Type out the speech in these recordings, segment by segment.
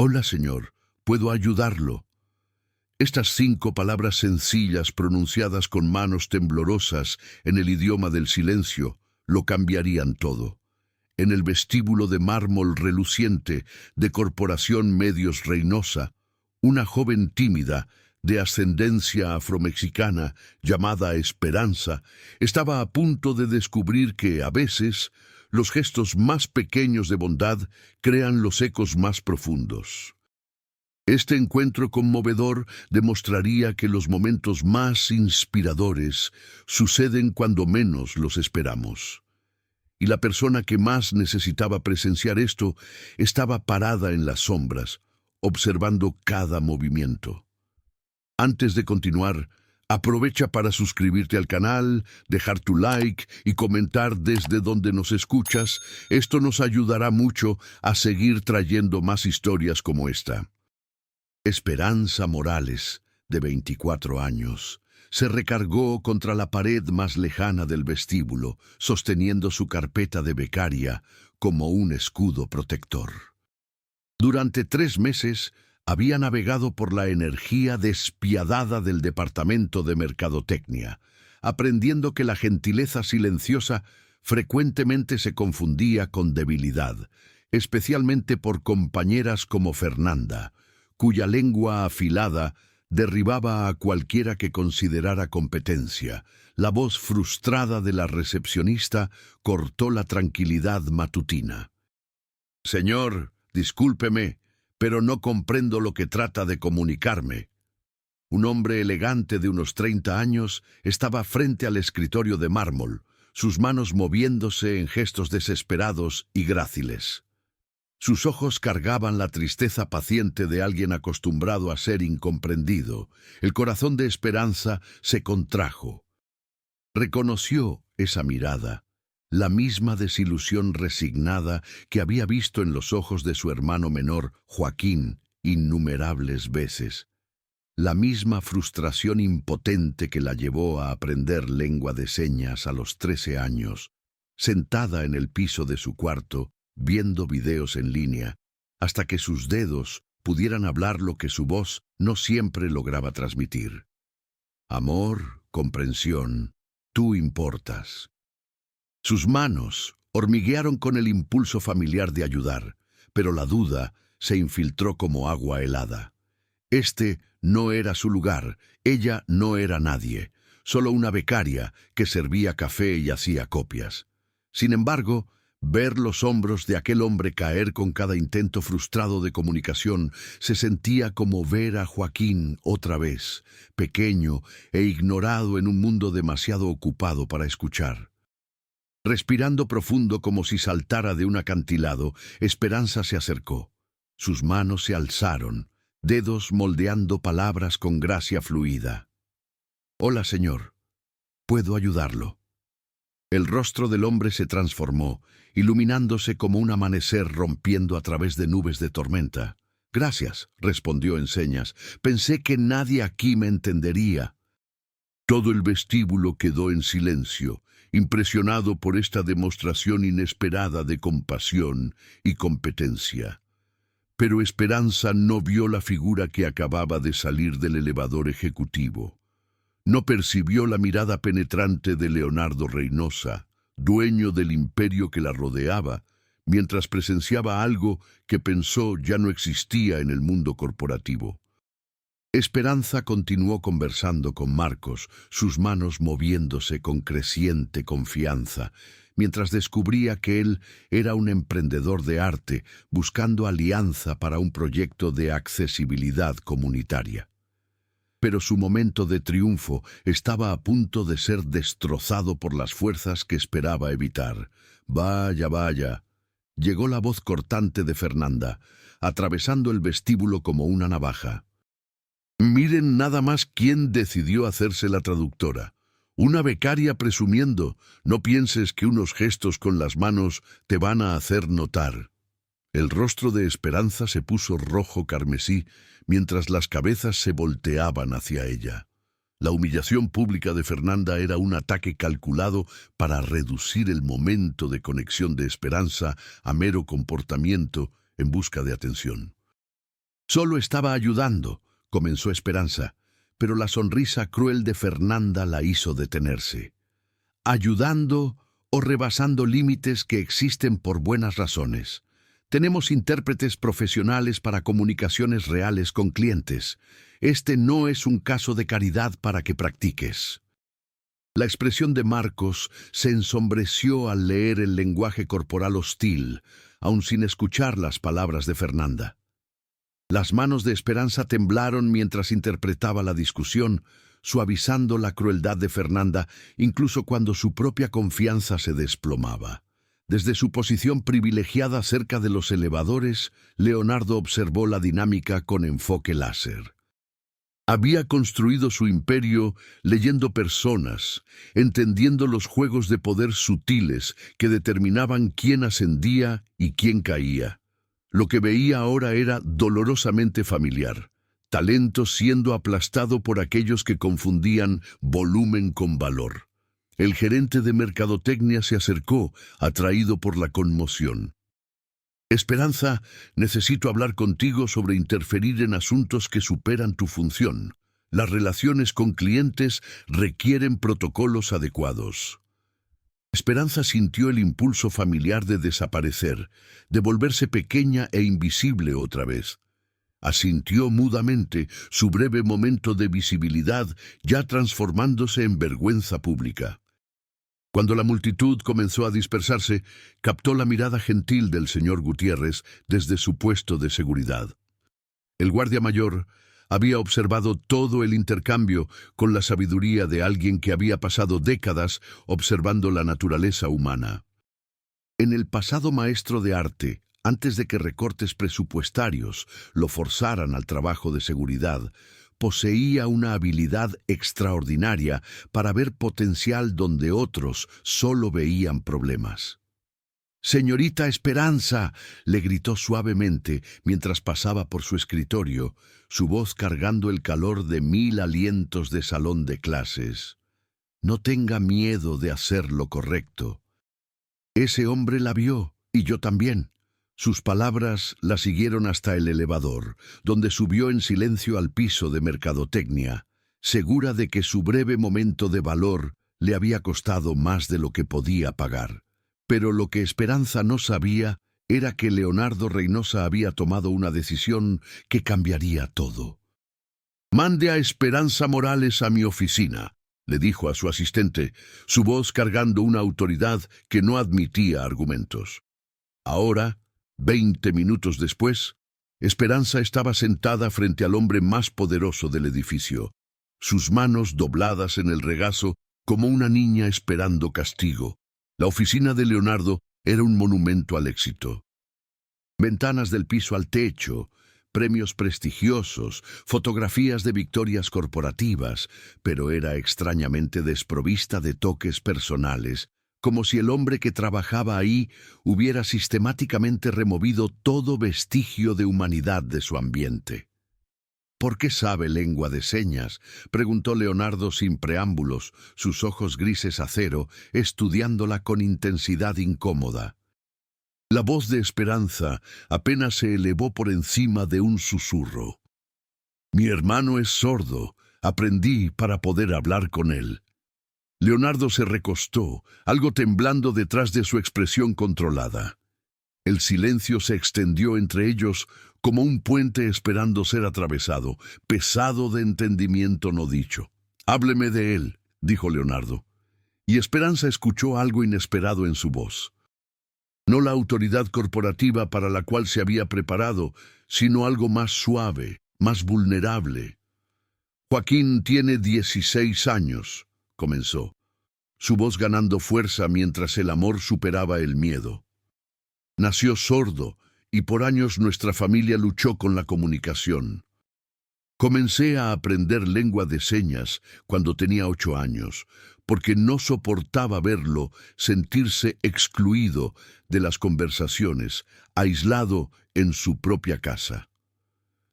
Hola, señor, ¿puedo ayudarlo? Estas 5 palabras sencillas pronunciadas con manos temblorosas en el idioma del silencio lo cambiarían todo. En el vestíbulo de mármol reluciente de corporación Medios Reynosa, una joven tímida, de ascendencia afromexicana, llamada Esperanza, estaba a punto de descubrir que, a veces, los gestos más pequeños de bondad crean los ecos más profundos. Este encuentro conmovedor demostraría que los momentos más inspiradores suceden cuando menos los esperamos. Y la persona que más necesitaba presenciar esto estaba parada en las sombras, observando cada movimiento. Antes de continuar, aprovecha para suscribirte al canal, dejar tu like y comentar desde donde nos escuchas. Esto nos ayudará mucho a seguir trayendo más historias como esta. Esperanza Morales, de 24 años, se recargó contra la pared más lejana del vestíbulo, sosteniendo su carpeta de becaria como un escudo protector. Durante 3 meses, había navegado por la energía despiadada del departamento de mercadotecnia, aprendiendo que la gentileza silenciosa frecuentemente se confundía con debilidad, especialmente por compañeras como Fernanda, cuya lengua afilada derribaba a cualquiera que considerara competencia. La voz frustrada de la recepcionista cortó la tranquilidad matutina. «Señor, discúlpeme, pero no comprendo lo que trata de comunicarme». Un hombre elegante de unos 30 años estaba frente al escritorio de mármol, sus manos moviéndose en gestos desesperados y gráciles. Sus ojos cargaban la tristeza paciente de alguien acostumbrado a ser incomprendido. El corazón de Esperanza se contrajo. Reconoció esa mirada, la misma desilusión resignada que había visto en los ojos de su hermano menor, Joaquín, innumerables veces. La misma frustración impotente que la llevó a aprender lengua de señas a los 13 años, sentada en el piso de su cuarto, viendo videos en línea, hasta que sus dedos pudieran hablar lo que su voz no siempre lograba transmitir. Amor, comprensión, tú importas. Sus manos hormiguearon con el impulso familiar de ayudar, pero la duda se infiltró como agua helada. Este no era su lugar, ella no era nadie, solo una becaria que servía café y hacía copias. Sin embargo, ver los hombros de aquel hombre caer con cada intento frustrado de comunicación se sentía como ver a Joaquín otra vez, pequeño e ignorado en un mundo demasiado ocupado para escuchar. Respirando profundo como si saltara de un acantilado, Esperanza se acercó. Sus manos se alzaron, dedos moldeando palabras con gracia fluida. «Hola, señor. ¿Puedo ayudarlo?» El rostro del hombre se transformó, iluminándose como un amanecer rompiendo a través de nubes de tormenta. «Gracias», respondió en señas. «Pensé que nadie aquí me entendería». Todo el vestíbulo quedó en silencio, impresionado por esta demostración inesperada de compasión y competencia. Pero Esperanza no vio la figura que acababa de salir del elevador ejecutivo. No percibió la mirada penetrante de Leonardo Reynosa, dueño del imperio que la rodeaba, mientras presenciaba algo que pensó ya no existía en el mundo corporativo. Esperanza continuó conversando con Marcos, sus manos moviéndose con creciente confianza, mientras descubría que él era un emprendedor de arte buscando alianza para un proyecto de accesibilidad comunitaria. Pero su momento de triunfo estaba a punto de ser destrozado por las fuerzas que esperaba evitar. «Vaya, vaya», llegó la voz cortante de Fernanda, atravesando el vestíbulo como una navaja. «Miren nada más quién decidió hacerse la traductora. Una becaria presumiendo. No pienses que unos gestos con las manos te van a hacer notar». El rostro de Esperanza se puso rojo carmesí mientras las cabezas se volteaban hacia ella. La humillación pública de Fernanda era un ataque calculado para reducir el momento de conexión de Esperanza a mero comportamiento en busca de atención. Solo estaba ayudando, comenzó Esperanza, pero la sonrisa cruel de Fernanda la hizo detenerse. Ayudando o rebasando límites que existen por buenas razones. Tenemos intérpretes profesionales para comunicaciones reales con clientes. Este no es un caso de caridad para que practiques. La expresión de Marcos se ensombreció al leer el lenguaje corporal hostil, aun sin escuchar las palabras de Fernanda. Las manos de Esperanza temblaron mientras interpretaba la discusión, suavizando la crueldad de Fernanda, incluso cuando su propia confianza se desplomaba. Desde su posición privilegiada cerca de los elevadores, Leonardo observó la dinámica con enfoque láser. Había construido su imperio leyendo personas, entendiendo los juegos de poder sutiles que determinaban quién ascendía y quién caía. Lo que veía ahora era dolorosamente familiar, talento siendo aplastado por aquellos que confundían volumen con valor. El gerente de mercadotecnia se acercó, atraído por la conmoción. Esperanza, necesito hablar contigo sobre interferir en asuntos que superan tu función. Las relaciones con clientes requieren protocolos adecuados. Esperanza sintió el impulso familiar de desaparecer, de volverse pequeña e invisible otra vez. Asintió mudamente, su breve momento de visibilidad ya transformándose en vergüenza pública. Cuando la multitud comenzó a dispersarse, captó la mirada gentil del señor Gutiérrez desde su puesto de seguridad. El guardia mayor había observado todo el intercambio con la sabiduría de alguien que había pasado décadas observando la naturaleza humana. En el pasado maestro de arte, antes de que recortes presupuestarios lo forzaran al trabajo de seguridad, poseía una habilidad extraordinaria para ver potencial donde otros solo veían problemas. «Señorita Esperanza», le gritó suavemente mientras pasaba por su escritorio, su voz cargando el calor de 1000 alientos de salón de clases. «No tenga miedo de hacer lo correcto». Ese hombre la vio, y yo también. Sus palabras la siguieron hasta el elevador, donde subió en silencio al piso de mercadotecnia, segura de que su breve momento de valor le había costado más de lo que podía pagar. Pero lo que Esperanza no sabía era que Leonardo Reynosa había tomado una decisión que cambiaría todo. «Mande a Esperanza Morales a mi oficina», le dijo a su asistente, su voz cargando una autoridad que no admitía argumentos. Ahora, 20 minutos después, Esperanza estaba sentada frente al hombre más poderoso del edificio, sus manos dobladas en el regazo como una niña esperando castigo. La oficina de Leonardo era un monumento al éxito. Ventanas del piso al techo, premios prestigiosos, fotografías de victorias corporativas, pero era extrañamente desprovista de toques personales, como si el hombre que trabajaba ahí hubiera sistemáticamente removido todo vestigio de humanidad de su ambiente. «¿Por qué sabe lengua de señas?», preguntó Leonardo sin preámbulos, sus ojos grises acero, estudiándola con intensidad incómoda. La voz de Esperanza apenas se elevó por encima de un susurro. «Mi hermano es sordo, aprendí para poder hablar con él». Leonardo se recostó, algo temblando detrás de su expresión controlada. El silencio se extendió entre ellos como un puente esperando ser atravesado, pesado de entendimiento no dicho. «Hábleme de él», dijo Leonardo. Y Esperanza escuchó algo inesperado en su voz. No la autoridad corporativa para la cual se había preparado, sino algo más suave, más vulnerable. «Joaquín tiene 16 años», comenzó, su voz ganando fuerza mientras el amor superaba el miedo. «Nació sordo y por años nuestra familia luchó con la comunicación. Comencé a aprender lengua de señas cuando tenía 8 años, porque no soportaba verlo sentirse excluido de las conversaciones, aislado en su propia casa».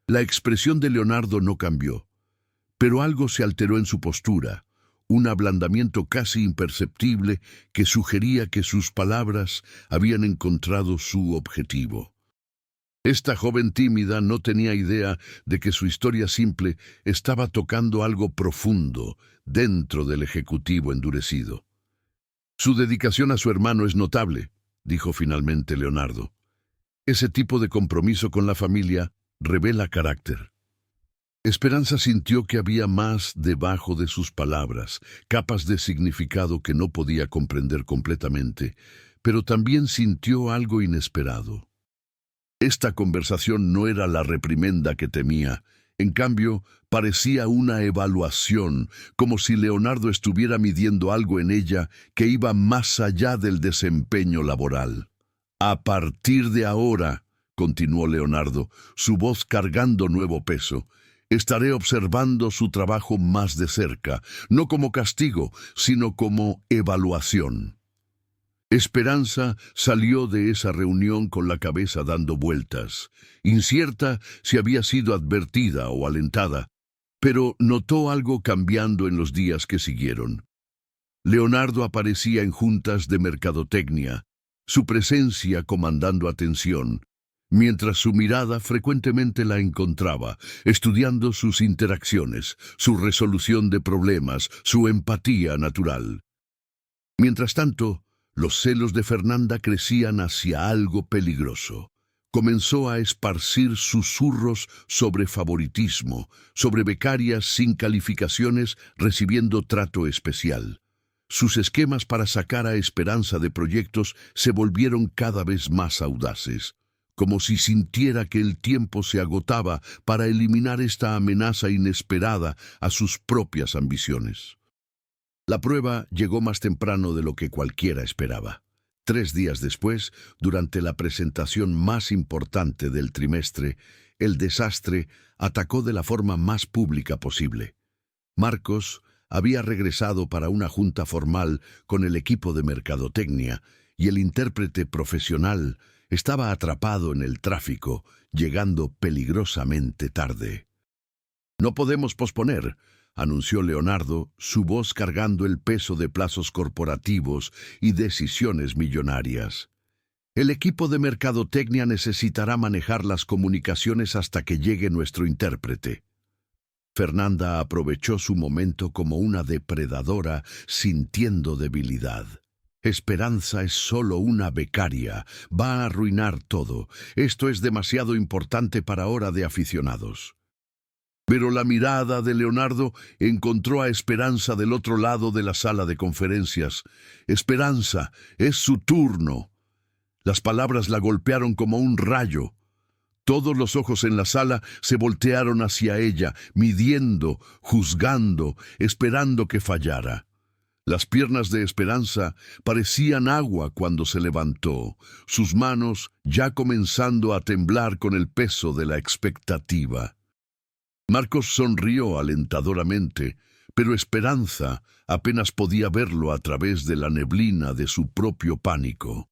La expresión de Leonardo no cambió, pero algo se alteró en su postura, un ablandamiento casi imperceptible que sugería que sus palabras habían encontrado su objetivo. Esta joven tímida no tenía idea de que su historia simple estaba tocando algo profundo dentro del ejecutivo endurecido. Su dedicación a su hermano es notable, dijo finalmente Leonardo. Ese tipo de compromiso con la familia revela carácter. Esperanza sintió que había más debajo de sus palabras, capas de significado que no podía comprender completamente, pero también sintió algo inesperado. Esta conversación no era la reprimenda que temía. En cambio, parecía una evaluación, como si Leonardo estuviera midiendo algo en ella que iba más allá del desempeño laboral. A partir de ahora, continuó Leonardo, su voz cargando nuevo peso, estaré observando su trabajo más de cerca, no como castigo, sino como evaluación. Esperanza salió de esa reunión con la cabeza dando vueltas, incierta si había sido advertida o alentada, pero notó algo cambiando en los días que siguieron. Leonardo aparecía en juntas de mercadotecnia, su presencia comandando atención, mientras su mirada frecuentemente la encontraba, estudiando sus interacciones, su resolución de problemas, su empatía natural. Mientras tanto, los celos de Fernanda crecían hacia algo peligroso. Comenzó a esparcir susurros sobre favoritismo, sobre becarias sin calificaciones recibiendo trato especial. Sus esquemas para sacar a Esperanza de proyectos se volvieron cada vez más audaces, como si sintiera que el tiempo se agotaba para eliminar esta amenaza inesperada a sus propias ambiciones. La prueba llegó más temprano de lo que cualquiera esperaba. 3 días después, durante la presentación más importante del trimestre, el desastre atacó de la forma más pública posible. Marcos había regresado para una junta formal con el equipo de mercadotecnia y el intérprete profesional estaba atrapado en el tráfico, llegando peligrosamente tarde. «No podemos posponer», anunció Leonardo, su voz cargando el peso de plazos corporativos y decisiones millonarias. «El equipo de mercadotecnia necesitará manejar las comunicaciones hasta que llegue nuestro intérprete». Fernanda aprovechó su momento como una depredadora, sintiendo debilidad. «Esperanza es solo una becaria, va a arruinar todo. Esto es demasiado importante para hora de aficionados». Pero la mirada de Leonardo encontró a Esperanza del otro lado de la sala de conferencias. «Esperanza, es su turno». Las palabras la golpearon como un rayo. Todos los ojos en la sala se voltearon hacia ella, midiendo, juzgando, esperando que fallara. Las piernas de Esperanza parecían agua cuando se levantó, sus manos ya comenzando a temblar con el peso de la expectativa. Marcos sonrió alentadoramente, pero Esperanza apenas podía verlo a través de la neblina de su propio pánico.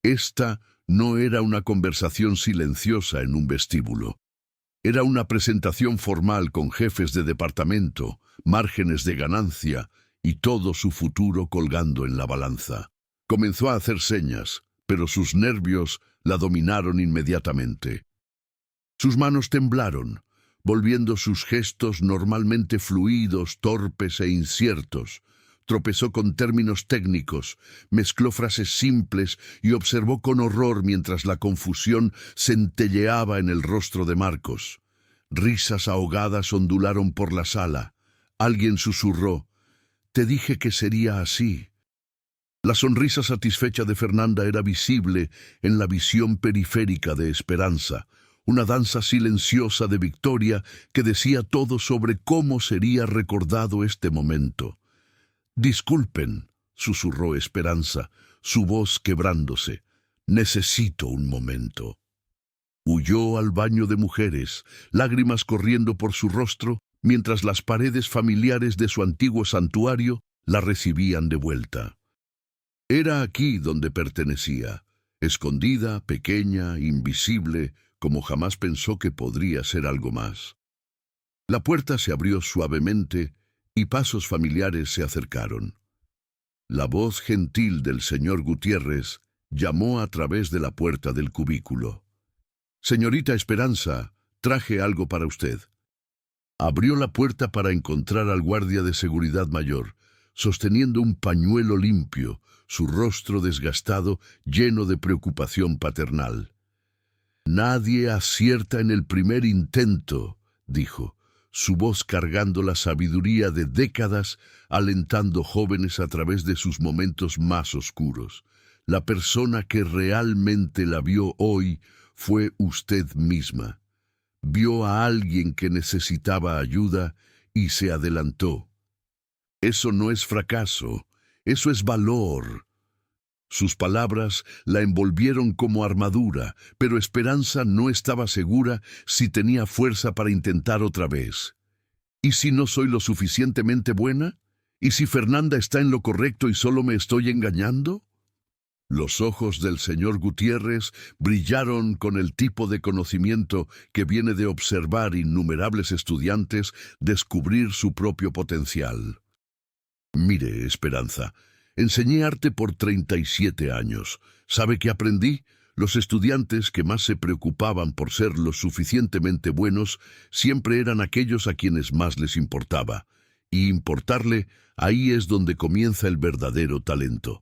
Esta no era una conversación silenciosa en un vestíbulo. Era una presentación formal con jefes de departamento, márgenes de ganancia y todo su futuro colgando en la balanza. Comenzó a hacer señas, pero sus nervios la dominaron inmediatamente. Sus manos temblaron, volviendo sus gestos normalmente fluidos, torpes e inciertos. Tropezó con términos técnicos, mezcló frases simples y observó con horror mientras la confusión centelleaba en el rostro de Marcos. Risas ahogadas ondularon por la sala. Alguien susurró: «Te dije que sería así». La sonrisa satisfecha de Fernanda era visible en la visión periférica de Esperanza, una danza silenciosa de victoria que decía todo sobre cómo sería recordado este momento. «Disculpen», susurró Esperanza, su voz quebrándose. «Necesito un momento». Huyó al baño de mujeres, lágrimas corriendo por su rostro, mientras las paredes familiares de su antiguo santuario la recibían de vuelta. Era aquí donde pertenecía, escondida, pequeña, invisible, como jamás pensó que podría ser algo más. La puerta se abrió suavemente y pasos familiares se acercaron. La voz gentil del señor Gutiérrez llamó a través de la puerta del cubículo. Señorita Esperanza, traje algo para usted. Abrió la puerta para encontrar al guardia de seguridad mayor, sosteniendo un pañuelo limpio, su rostro desgastado, lleno de preocupación paternal. «Nadie acierta en el primer intento», dijo, su voz cargando la sabiduría de décadas, alentando jóvenes a través de sus momentos más oscuros. La persona que realmente la vio hoy fue usted misma. Vio a alguien que necesitaba ayuda y se adelantó. Eso no es fracaso, eso es valor. Sus palabras la envolvieron como armadura, pero Esperanza no estaba segura si tenía fuerza para intentar otra vez. ¿Y si no soy lo suficientemente buena? ¿Y si Fernanda está en lo correcto y solo me estoy engañando? Los ojos del señor Gutiérrez brillaron con el tipo de conocimiento que viene de observar innumerables estudiantes descubrir su propio potencial. Mire, Esperanza, enseñé arte por 37 años. ¿Sabe qué aprendí? Los estudiantes que más se preocupaban por ser lo suficientemente buenos siempre eran aquellos a quienes más les importaba. Y importarle, ahí es donde comienza el verdadero talento.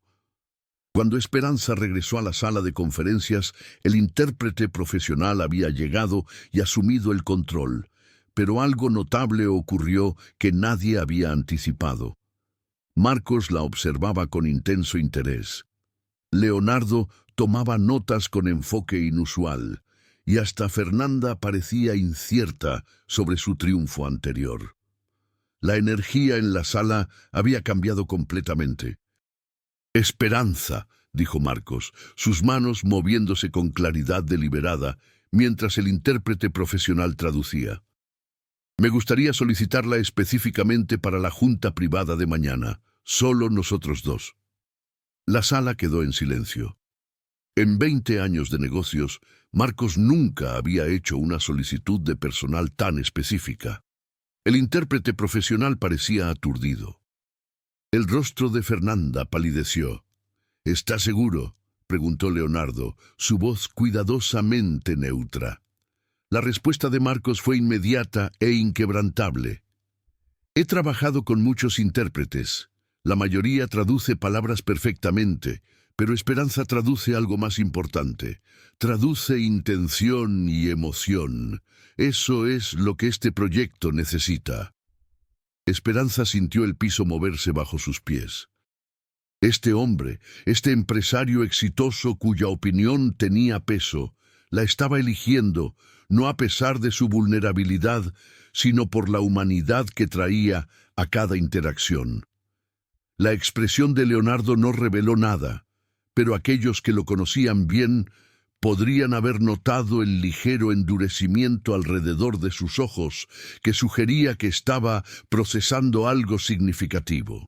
Cuando Esperanza regresó a la sala de conferencias, el intérprete profesional había llegado y asumido el control, pero algo notable ocurrió que nadie había anticipado. Marcos la observaba con intenso interés. Leonardo tomaba notas con enfoque inusual, y hasta Fernanda parecía incierta sobre su triunfo anterior. La energía en la sala había cambiado completamente. «Esperanza», dijo Marcos, sus manos moviéndose con claridad deliberada, mientras el intérprete profesional traducía. «Me gustaría solicitarla específicamente para la junta privada de mañana, solo nosotros dos». La sala quedó en silencio. En 20 años de negocios, Marcos nunca había hecho una solicitud de personal tan específica. El intérprete profesional parecía aturdido. El rostro de Fernanda palideció. «¿Está seguro?», preguntó Leonardo, su voz cuidadosamente neutra. La respuesta de Marcos fue inmediata e inquebrantable. «He trabajado con muchos intérpretes. La mayoría traduce palabras perfectamente, pero Esperanza traduce algo más importante. Traduce intención y emoción. Eso es lo que este proyecto necesita». Esperanza sintió el piso moverse bajo sus pies. Este hombre, este empresario exitoso cuya opinión tenía peso, la estaba eligiendo, no a pesar de su vulnerabilidad, sino por la humanidad que traía a cada interacción. La expresión de Leonardo no reveló nada, pero aquellos que lo conocían bien podrían haber notado el ligero endurecimiento alrededor de sus ojos que sugería que estaba procesando algo significativo.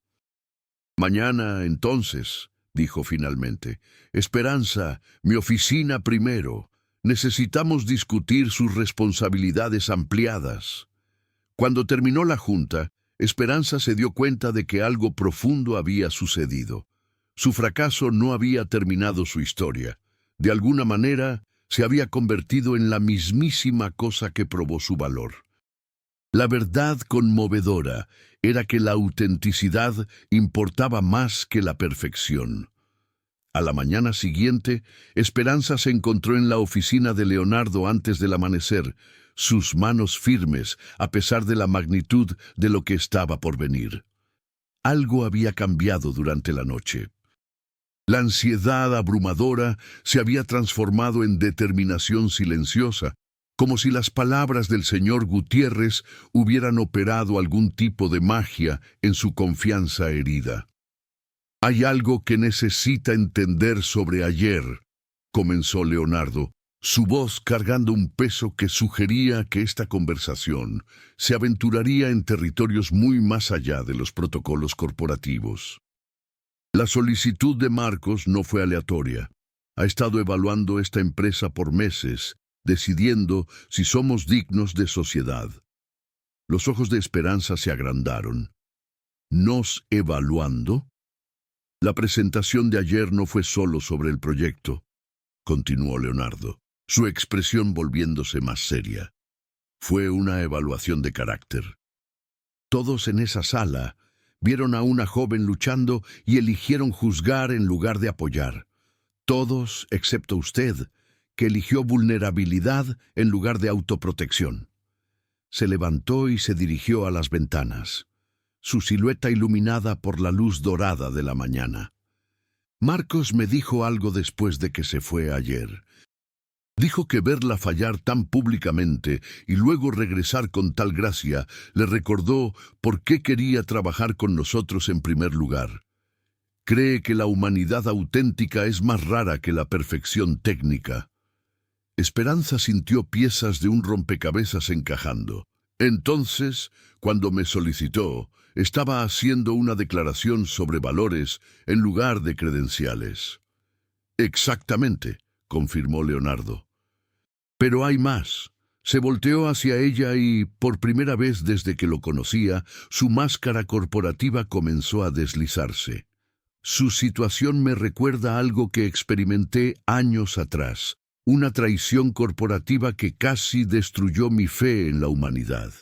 «Mañana, entonces», dijo finalmente. «Esperanza, mi oficina primero. Necesitamos discutir sus responsabilidades ampliadas». Cuando terminó la junta, Esperanza se dio cuenta de que algo profundo había sucedido. Su fracaso no había terminado su historia. De alguna manera, se había convertido en la mismísima cosa que probó su valor. La verdad conmovedora era que la autenticidad importaba más que la perfección. A la mañana siguiente, Esperanza se encontró en la oficina de Leonardo antes del amanecer, sus manos firmes a pesar de la magnitud de lo que estaba por venir. Algo había cambiado durante la noche. La ansiedad abrumadora se había transformado en determinación silenciosa, como si las palabras del señor Gutiérrez hubieran operado algún tipo de magia en su confianza herida. «Hay algo que necesita entender sobre ayer», comenzó Leonardo, su voz cargando un peso que sugería que esta conversación se aventuraría en territorios muy más allá de los protocolos corporativos. La solicitud de Marcos no fue aleatoria. Ha estado evaluando esta empresa por meses, decidiendo si somos dignos de sociedad. Los ojos de Esperanza se agrandaron. ¿Nos evaluando? La presentación de ayer no fue solo sobre el proyecto, continuó Leonardo. su expresión volviéndose más seria. Fue una evaluación de carácter. Todos en esa sala vieron a una joven luchando y eligieron juzgar en lugar de apoyar. Todos, excepto usted, que eligió vulnerabilidad en lugar de autoprotección. Se levantó y se dirigió a las ventanas, su silueta iluminada por la luz dorada de la mañana. Marcos me dijo algo después de que se fue ayer. Dijo que verla fallar tan públicamente y luego regresar con tal gracia le recordó por qué quería trabajar con nosotros en primer lugar. Cree que la humanidad auténtica es más rara que la perfección técnica. Esperanza sintió piezas de un rompecabezas encajando. Entonces, cuando me solicitó, estaba haciendo una declaración sobre valores en lugar de credenciales. Exactamente, confirmó Leonardo. Pero hay más. Se volteó hacia ella y, por primera vez desde que lo conocía, su máscara corporativa comenzó a deslizarse. Su situación me recuerda algo que experimenté años atrás, una traición corporativa que casi destruyó mi fe en la humanidad.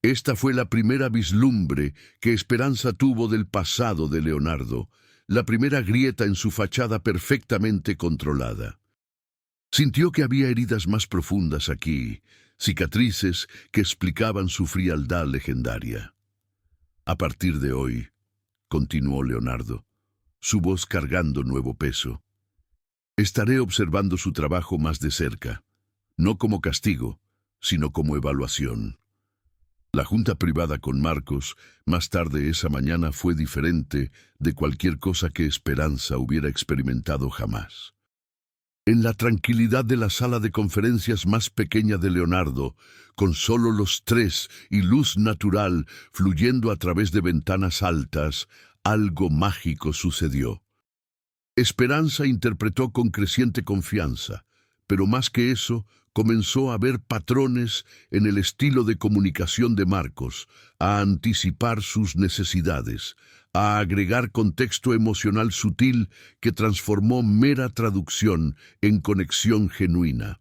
Esta fue la primera vislumbre que Esperanza tuvo del pasado de Leonardo, la primera grieta en su fachada perfectamente controlada. Sintió que había heridas más profundas aquí, cicatrices que explicaban su frialdad legendaria. A partir de hoy, continuó Leonardo, su voz cargando nuevo peso, estaré observando su trabajo más de cerca, no como castigo, sino como evaluación. La junta privada con Marcos, más tarde esa mañana, fue diferente de cualquier cosa que Esperanza hubiera experimentado jamás. En la tranquilidad de la sala de conferencias más pequeña de Leonardo, con solo los tres y luz natural fluyendo a través de ventanas altas, algo mágico sucedió. Esperanza interpretó con creciente confianza, pero más que eso, comenzó a ver patrones en el estilo de comunicación de Marcos, a anticipar sus necesidades, a agregar contexto emocional sutil que transformó mera traducción en conexión genuina.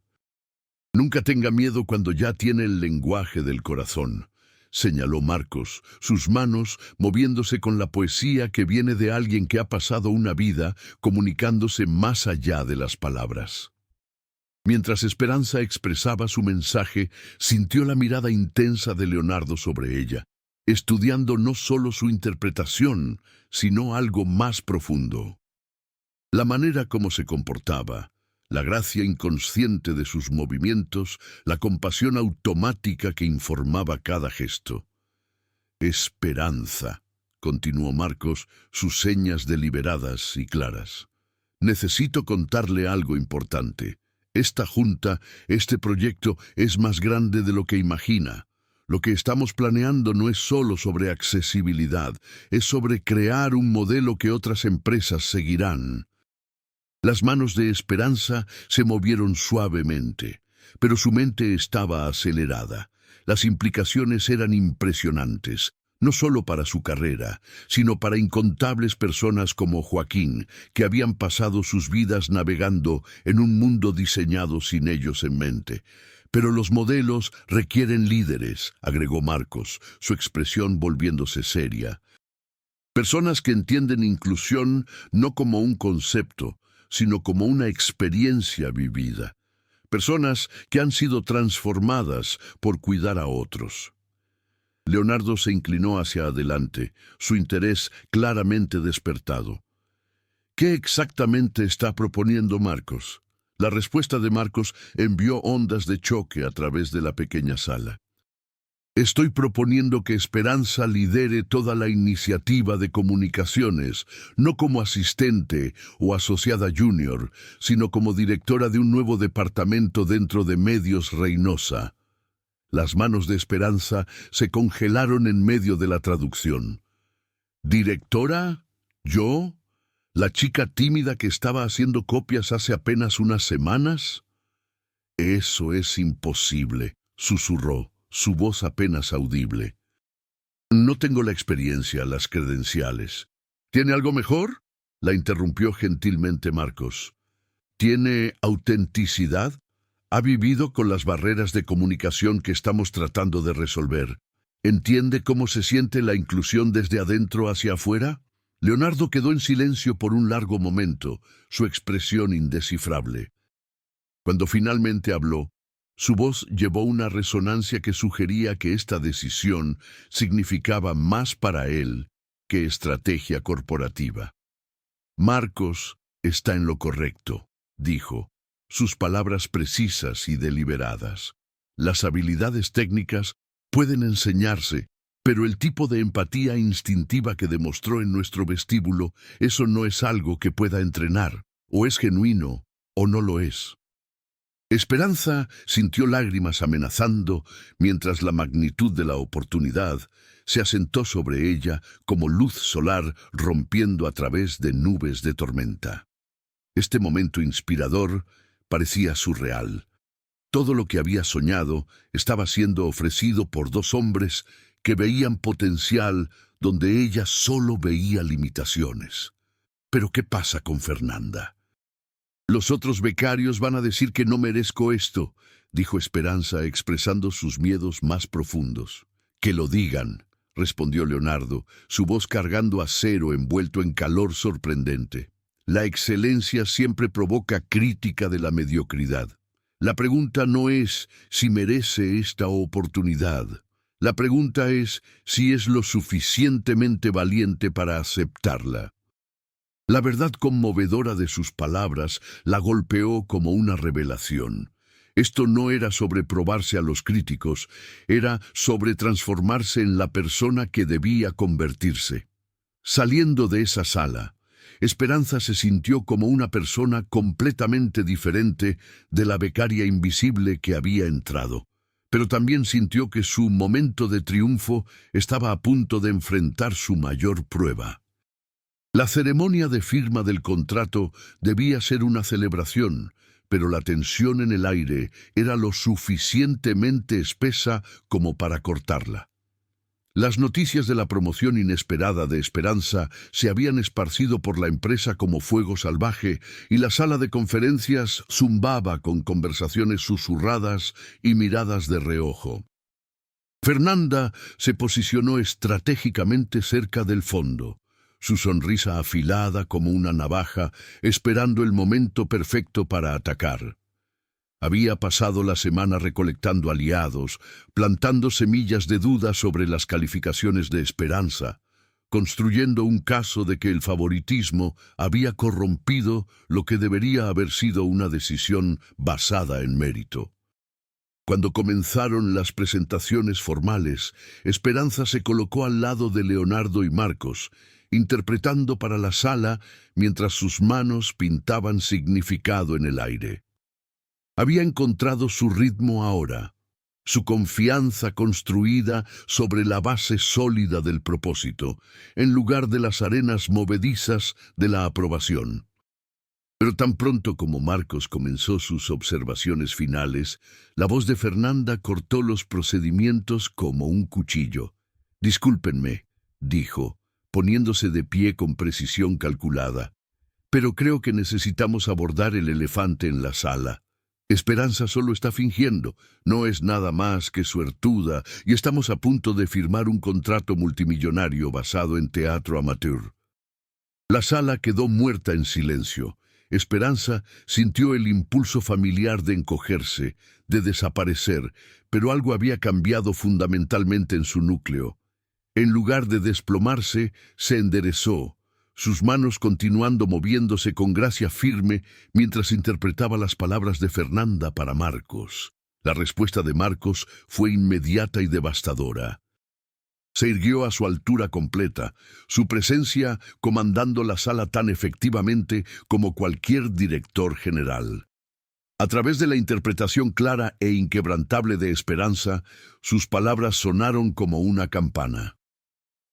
Nunca tenga miedo cuando ya tiene el lenguaje del corazón, señaló Marcos, sus manos moviéndose con la poesía que viene de alguien que ha pasado una vida comunicándose más allá de las palabras. Mientras Esperanza expresaba su mensaje, sintió la mirada intensa de Leonardo sobre ella, estudiando no solo su interpretación, sino algo más profundo. La manera como se comportaba, la gracia inconsciente de sus movimientos, la compasión automática que informaba cada gesto. Esperanza, continuó Marcos, sus señas deliberadas y claras. Necesito contarle algo importante. Esta junta, este proyecto es más grande de lo que imagina. Lo que estamos planeando no es solo sobre accesibilidad, es sobre crear un modelo que otras empresas seguirán. Las manos de Esperanza se movieron suavemente, pero su mente estaba acelerada. Las implicaciones eran impresionantes, no solo para su carrera, sino para incontables personas como Joaquín, que habían pasado sus vidas navegando en un mundo diseñado sin ellos en mente. Pero los modelos requieren líderes, agregó Marcos, su expresión volviéndose seria. Personas que entienden inclusión no como un concepto, sino como una experiencia vivida. Personas que han sido transformadas por cuidar a otros. Leonardo se inclinó hacia adelante, su interés claramente despertado. ¿Qué exactamente está proponiendo Marcos? La respuesta de Marcos envió ondas de choque a través de la pequeña sala. Estoy proponiendo que Esperanza lidere toda la iniciativa de comunicaciones, no como asistente o asociada junior, sino como directora de un nuevo departamento dentro de Medios Reynosa. Las manos de Esperanza se congelaron en medio de la traducción. ¿Directora? ¿Yo? ¿La chica tímida que estaba haciendo copias hace apenas unas semanas? Eso es imposible, susurró, su voz apenas audible. No tengo la experiencia, las credenciales. ¿Tiene algo mejor? La interrumpió gentilmente Marcos. ¿Tiene autenticidad? Ha vivido con las barreras de comunicación que estamos tratando de resolver. ¿Entiende cómo se siente la inclusión desde adentro hacia afuera? Leonardo quedó en silencio por un largo momento, su expresión indescifrable. Cuando finalmente habló, su voz llevó una resonancia que sugería que esta decisión significaba más para él que estrategia corporativa. Marcos está en lo correcto, dijo, sus palabras precisas y deliberadas. Las habilidades técnicas pueden enseñarse, pero el tipo de empatía instintiva que demostró en nuestro vestíbulo, eso no es algo que pueda entrenar, o es genuino, o no lo es. Esperanza sintió lágrimas amenazando, mientras la magnitud de la oportunidad se asentó sobre ella como luz solar rompiendo a través de nubes de tormenta. Este momento inspirador parecía surreal. Todo lo que había soñado estaba siendo ofrecido por dos hombres que veían potencial donde ella solo veía limitaciones. ¿Pero qué pasa con Fernanda? Los otros becarios van a decir que no merezco esto, dijo Esperanza expresando sus miedos más profundos. Que lo digan, respondió Leonardo, su voz cargando acero envuelto en calor sorprendente. La excelencia siempre provoca crítica de la mediocridad. La pregunta no es si merece esta oportunidad. La pregunta es si es lo suficientemente valiente para aceptarla. La verdad conmovedora de sus palabras la golpeó como una revelación. Esto no era sobre probarse a los críticos, era sobre transformarse en la persona que debía convertirse. Saliendo de esa sala, Esperanza se sintió como una persona completamente diferente de la becaria invisible que había entrado. Pero también sintió que su momento de triunfo estaba a punto de enfrentar su mayor prueba. La ceremonia de firma del contrato debía ser una celebración, pero la tensión en el aire era lo suficientemente espesa como para cortarla. Las noticias de la promoción inesperada de Esperanza se habían esparcido por la empresa como fuego salvaje y la sala de conferencias zumbaba con conversaciones susurradas y miradas de reojo. Fernanda se posicionó estratégicamente cerca del fondo, su sonrisa afilada como una navaja, esperando el momento perfecto para atacar. Había pasado la semana recolectando aliados, plantando semillas de duda sobre las calificaciones de Esperanza, construyendo un caso de que el favoritismo había corrompido lo que debería haber sido una decisión basada en mérito. Cuando comenzaron las presentaciones formales, Esperanza se colocó al lado de Leonardo y Marcos, interpretando para la sala mientras sus manos pintaban significado en el aire. Había encontrado su ritmo ahora, su confianza construida sobre la base sólida del propósito, en lugar de las arenas movedizas de la aprobación. Pero tan pronto como Marcos comenzó sus observaciones finales, la voz de Fernanda cortó los procedimientos como un cuchillo. «Discúlpenme», dijo, poniéndose de pie con precisión calculada, «pero creo que necesitamos abordar el elefante en la sala. Esperanza solo está fingiendo, no es nada más que suertuda y estamos a punto de firmar un contrato multimillonario basado en teatro amateur». La sala quedó muerta en silencio. Esperanza sintió el impulso familiar de encogerse, de desaparecer, pero algo había cambiado fundamentalmente en su núcleo. En lugar de desplomarse, se enderezó, sus manos continuando moviéndose con gracia firme mientras interpretaba las palabras de Fernanda para Marcos. La respuesta de Marcos fue inmediata y devastadora. Se irguió a su altura completa, su presencia comandando la sala tan efectivamente como cualquier director general. A través de la interpretación clara e inquebrantable de Esperanza, sus palabras sonaron como una campana.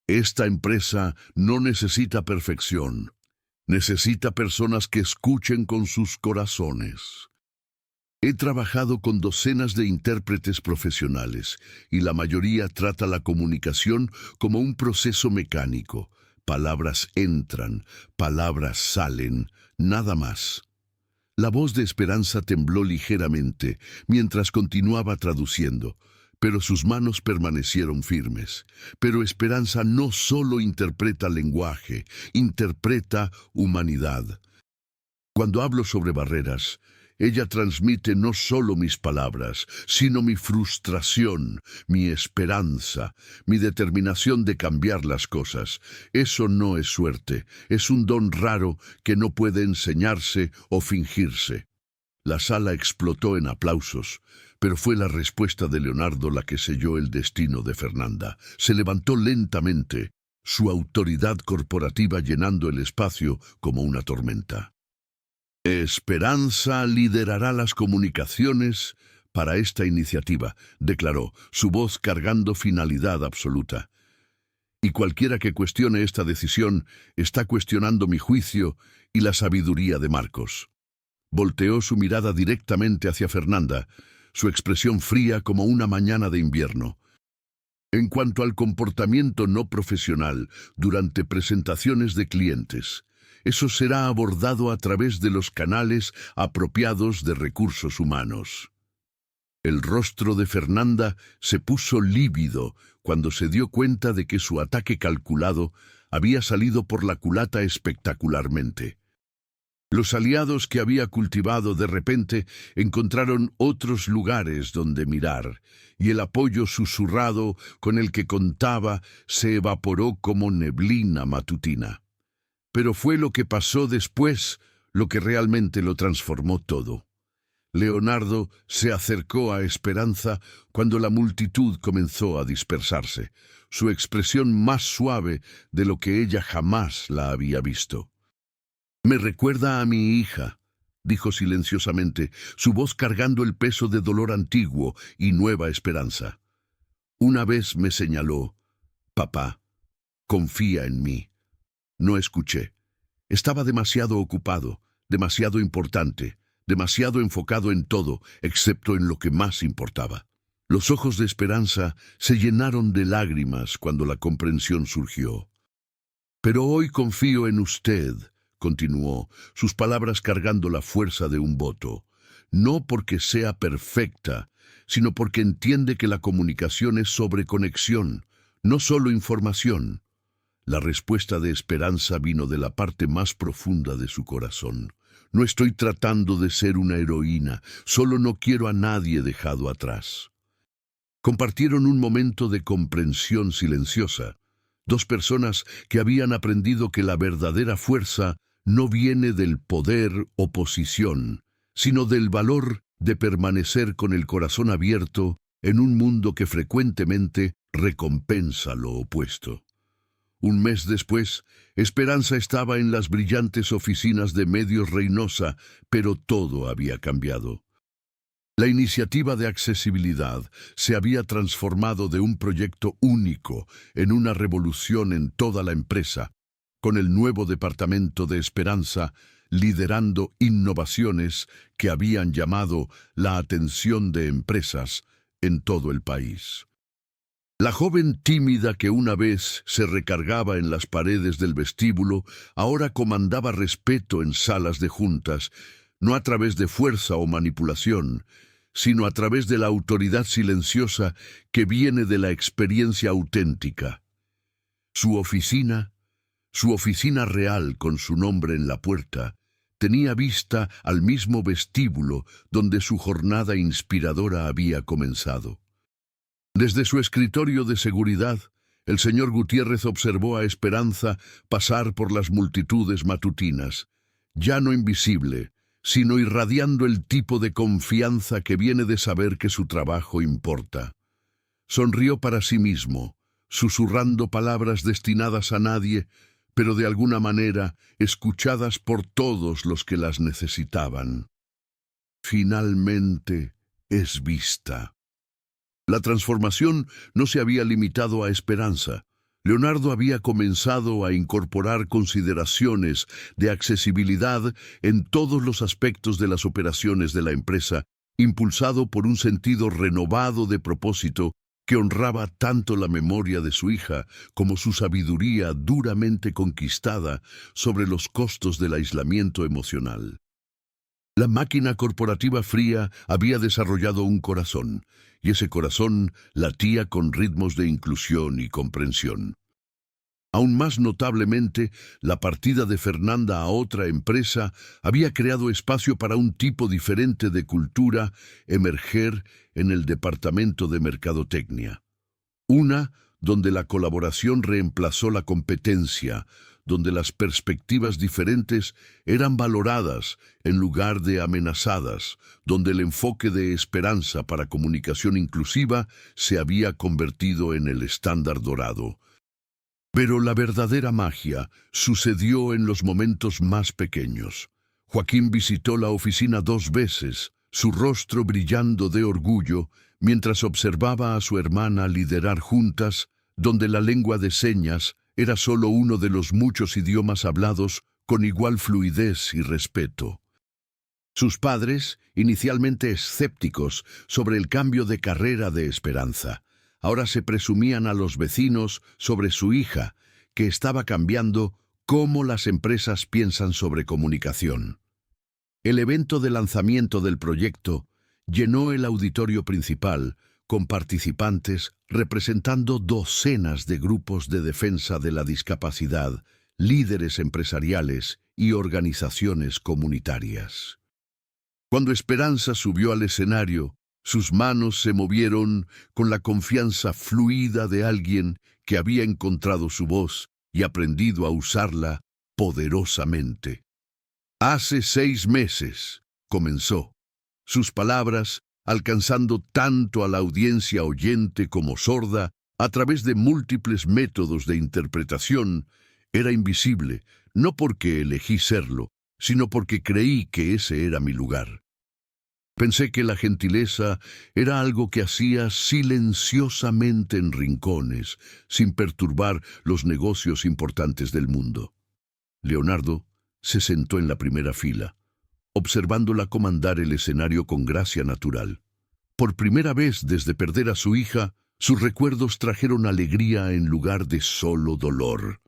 Esta empresa no necesita perfección, necesita personas que escuchen con sus corazones. He trabajado con docenas de intérpretes profesionales y la mayoría trata la comunicación como un proceso mecánico. Palabras entran, palabras salen, nada más. La voz de Esperanza tembló ligeramente mientras continuaba traduciendo, pero sus manos permanecieron firmes. Pero Esperanza no solo interpreta lenguaje, interpreta humanidad. Cuando hablo sobre barreras, ella transmite no solo mis palabras, sino mi frustración, mi esperanza, mi determinación de cambiar las cosas. Eso no es suerte, es un don raro que no puede enseñarse o fingirse. La sala explotó en aplausos, pero fue la respuesta de Leonardo la que selló el destino de Fernanda. Se levantó lentamente, su autoridad corporativa llenando el espacio como una tormenta. Esperanza liderará las comunicaciones para esta iniciativa, declaró, su voz cargando finalidad absoluta. Y cualquiera que cuestione esta decisión está cuestionando mi juicio y la sabiduría de Marcos. Volteó su mirada directamente hacia Fernanda, su expresión fría como una mañana de invierno. En cuanto al comportamiento no profesional durante presentaciones de clientes, eso será abordado a través de los canales apropiados de recursos humanos. El rostro de Fernanda se puso lívido cuando se dio cuenta de que su ataque calculado había salido por la culata espectacularmente. Los aliados que había cultivado de repente encontraron otros lugares donde mirar, y el apoyo susurrado con el que contaba se evaporó como neblina matutina. Pero fue lo que pasó después lo que realmente lo transformó todo. Leonardo se acercó a Esperanza cuando la multitud comenzó a dispersarse, su expresión más suave de lo que ella jamás la había visto. «Me recuerda a mi hija», dijo silenciosamente, su voz cargando el peso de dolor antiguo y nueva esperanza. Una vez me señaló, «Papá, confía en mí». No escuché. Estaba demasiado ocupado, demasiado importante, demasiado enfocado en todo, excepto en lo que más importaba. Los ojos de Esperanza se llenaron de lágrimas cuando la comprensión surgió. «Pero hoy confío en usted», continuó, sus palabras cargando la fuerza de un voto. «No porque sea perfecta, sino porque entiende que la comunicación es sobre conexión, no solo información». La respuesta de Esperanza vino de la parte más profunda de su corazón. «No estoy tratando de ser una heroína, solo no quiero a nadie dejado atrás». Compartieron un momento de comprensión silenciosa. Dos personas que habían aprendido que la verdadera fuerza no viene del poder o posición, sino del valor de permanecer con el corazón abierto en un mundo que frecuentemente recompensa lo opuesto. Un mes después, Esperanza estaba en las brillantes oficinas de Medios Reynosa, pero todo había cambiado. La iniciativa de accesibilidad se había transformado de un proyecto único en una revolución en toda la empresa, con el nuevo departamento de Esperanza liderando innovaciones que habían llamado la atención de empresas en todo el país. La joven tímida que una vez se recargaba en las paredes del vestíbulo, ahora comandaba respeto en salas de juntas, no a través de fuerza o manipulación, sino a través de la autoridad silenciosa que viene de la experiencia auténtica. Su oficina real con su nombre en la puerta, tenía vista al mismo vestíbulo donde su jornada inspiradora había comenzado. Desde su escritorio de seguridad, el señor Gutiérrez observó a Esperanza pasar por las multitudes matutinas, ya no invisible, sino irradiando el tipo de confianza que viene de saber que su trabajo importa. Sonrió para sí mismo, susurrando palabras destinadas a nadie, pero de alguna manera escuchadas por todos los que las necesitaban. Finalmente es vista. La transformación no se había limitado a Esperanza. Leonardo había comenzado a incorporar consideraciones de accesibilidad en todos los aspectos de las operaciones de la empresa, impulsado por un sentido renovado de propósito que honraba tanto la memoria de su hija como su sabiduría duramente conquistada sobre los costos del aislamiento emocional. La máquina corporativa fría había desarrollado un corazón, y ese corazón latía con ritmos de inclusión y comprensión. Aún más notablemente, la partida de Fernanda a otra empresa había creado espacio para un tipo diferente de cultura emerger en el departamento de mercadotecnia. Una donde la colaboración reemplazó la competencia, donde las perspectivas diferentes eran valoradas en lugar de amenazadas, donde el enfoque de esperanza para comunicación inclusiva se había convertido en el estándar dorado. Pero la verdadera magia sucedió en los momentos más pequeños. Joaquín visitó la oficina 2 veces, su rostro brillando de orgullo, mientras observaba a su hermana liderar juntas, donde la lengua de señas era solo uno de los muchos idiomas hablados con igual fluidez y respeto. Sus padres, inicialmente escépticos sobre el cambio de carrera de Esperanza, ahora se presumían a los vecinos sobre su hija, que estaba cambiando cómo las empresas piensan sobre comunicación. El evento de lanzamiento del proyecto llenó el auditorio principal con participantes representando docenas de grupos de defensa de la discapacidad, líderes empresariales y organizaciones comunitarias. Cuando Esperanza subió al escenario, sus manos se movieron con la confianza fluida de alguien que había encontrado su voz y aprendido a usarla poderosamente. Hace 6 meses, comenzó. Sus palabras, alcanzando tanto a la audiencia oyente como sorda, a través de múltiples métodos de interpretación, era invisible, no porque elegí serlo, sino porque creí que ese era mi lugar. Pensé que la gentileza era algo que hacía silenciosamente en rincones, sin perturbar los negocios importantes del mundo. Leonardo se sentó en la primera fila, observándola comandar el escenario con gracia natural. Por primera vez desde perder a su hija, sus recuerdos trajeron alegría en lugar de solo dolor.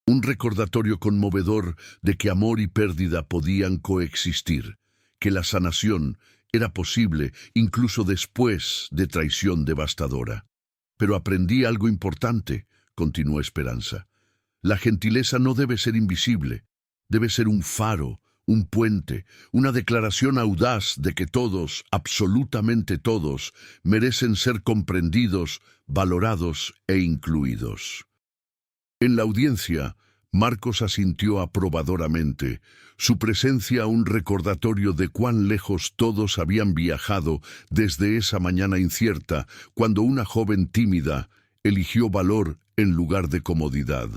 Un recordatorio conmovedor de que amor y pérdida podían coexistir, que la sanación era posible incluso después de traición devastadora. Pero aprendí algo importante, continuó Esperanza. La gentileza no debe ser invisible, debe ser un faro, un puente, una declaración audaz de que todos, absolutamente todos, merecen ser comprendidos, valorados e incluidos. En la audiencia, Marcos asintió aprobadoramente, su presencia un recordatorio de cuán lejos todos habían viajado desde esa mañana incierta, cuando una joven tímida eligió valor en lugar de comodidad.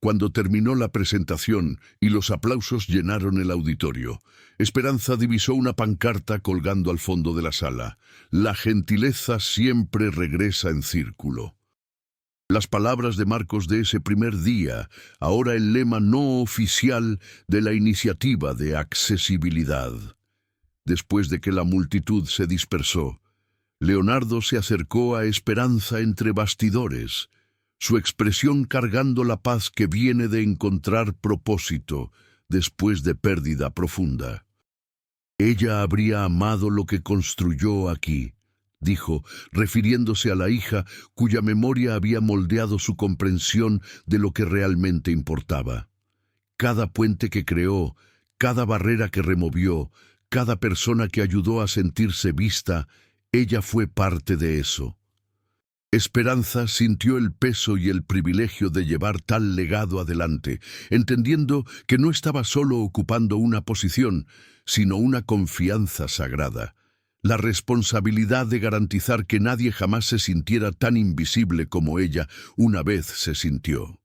Cuando terminó la presentación y los aplausos llenaron el auditorio, Esperanza divisó una pancarta colgando al fondo de la sala. La gentileza siempre regresa en círculo. Las palabras de Marcos de ese primer día, ahora el lema no oficial de la iniciativa de accesibilidad. Después de que la multitud se dispersó, Leonardo se acercó a Esperanza entre bastidores, su expresión cargando la paz que viene de encontrar propósito después de pérdida profunda. Ella habría amado lo que construyó aquí, dijo, refiriéndose a la hija cuya memoria había moldeado su comprensión de lo que realmente importaba. Cada puente que creó, cada barrera que removió, cada persona que ayudó a sentirse vista, ella fue parte de eso. Esperanza sintió el peso y el privilegio de llevar tal legado adelante, entendiendo que no estaba solo ocupando una posición, sino una confianza sagrada. La responsabilidad de garantizar que nadie jamás se sintiera tan invisible como ella una vez se sintió.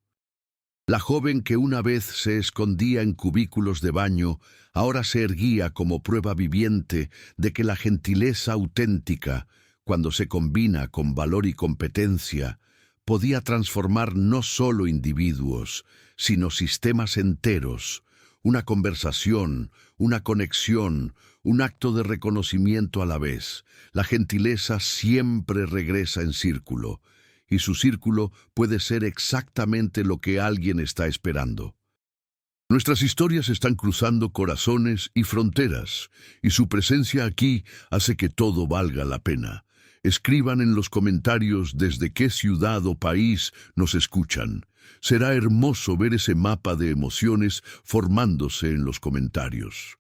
La joven que una vez se escondía en cubículos de baño, ahora se erguía como prueba viviente de que la gentileza auténtica, cuando se combina con valor y competencia, podía transformar no solo individuos, sino sistemas enteros, una conversación, una conexión, un acto de reconocimiento a la vez. La gentileza siempre regresa en círculo, y su círculo puede ser exactamente lo que alguien está esperando. Nuestras historias están cruzando corazones y fronteras, y su presencia aquí hace que todo valga la pena. Escriban en los comentarios desde qué ciudad o país nos escuchan. Será hermoso ver ese mapa de emociones formándose en los comentarios.